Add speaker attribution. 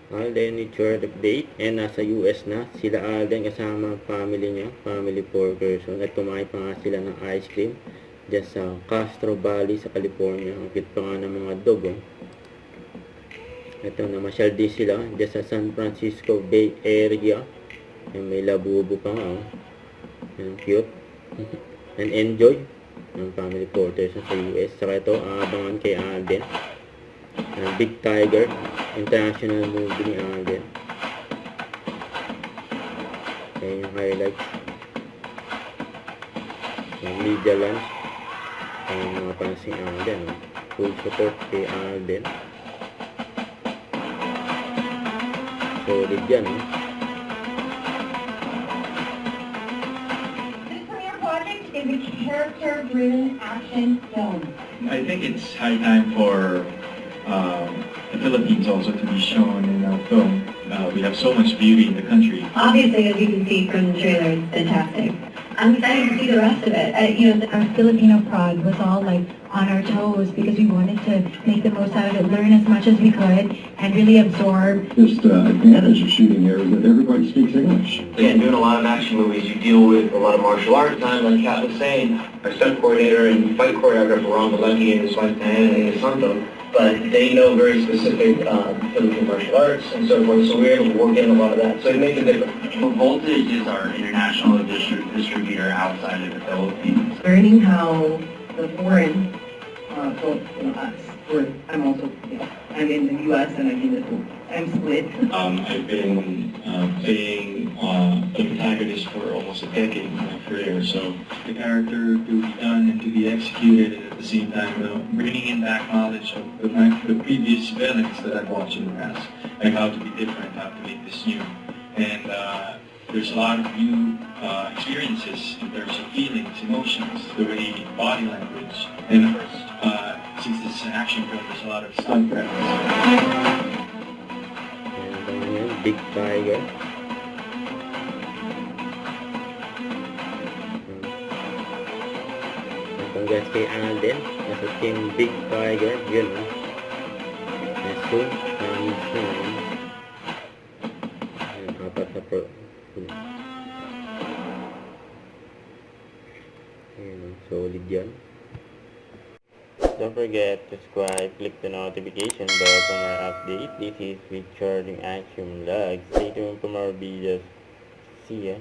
Speaker 1: Alden Nature update, and nasa US na sila Alden kasama ang family niya, family 4 person, at kumain pa nga sila ng ice cream dyan sa Castro Valley sa California. Ang cute pa nga ng mga dog, oh. Ito, namasyal din sila dyan sa San Francisco Bay Area. Yung may labubo pa nga, oh. Yan, cute. And enjoy ng family 4 person sa US. Saka ito, abangan kay Alden. Big Tiger, international movie ni Alden. Ayan yung highlights. Yung media launch. Ayan mga pansing Alden. Full support kay Alden. Solid yan, eh.
Speaker 2: This premiere project is a character-driven action film.
Speaker 3: I think it's high time for the Philippines also to be shown in our film. We have so much beauty in the country.
Speaker 2: Obviously, as you can see from the trailer, it's fantastic. I'm excited to see the rest of it. Our Filipino prod was all like on our toes because we wanted to make the most out of it, learn as much as we could, and really absorb.
Speaker 4: Just advantage of shooting here is that everybody speaks English.
Speaker 5: Again, doing a lot of action movies, you deal with a lot of martial arts. Time, like Kat was saying, our stunt coordinator and fight choreographer Ron Malecki and his wife Diana and Santo, but they know very specific Philippine martial arts and so forth, so we're able to work in a lot of that. So it makes a difference.
Speaker 3: Voltage is our international distributor outside of the Philippines.
Speaker 6: Learning how the foreign folks, us, I'm also, I'm in the U.S. and I'm split.
Speaker 3: I've been playing the protagonist for almost a decade in my career, so the character to be done and to be executed, and at the same time bringing in back knowledge of the previous villains that I've watched in the past, like how to be different, how to make this new. And there's a lot of new experiences in terms of feelings, emotions, the way body language. And of course, since this is an action film, there's a lot of stunt practice.
Speaker 1: Ayan yan, Big Tiger. Congrats kay Alden. Nasa team Big Tiger. Yun, oh. Yes, so, soon. Ayan, apat na pro. Ayan, solid yan. Don't forget to subscribe, click the notification bell for more updates. This is With Charging Action Vlog. Stay tuned for more videos. See ya.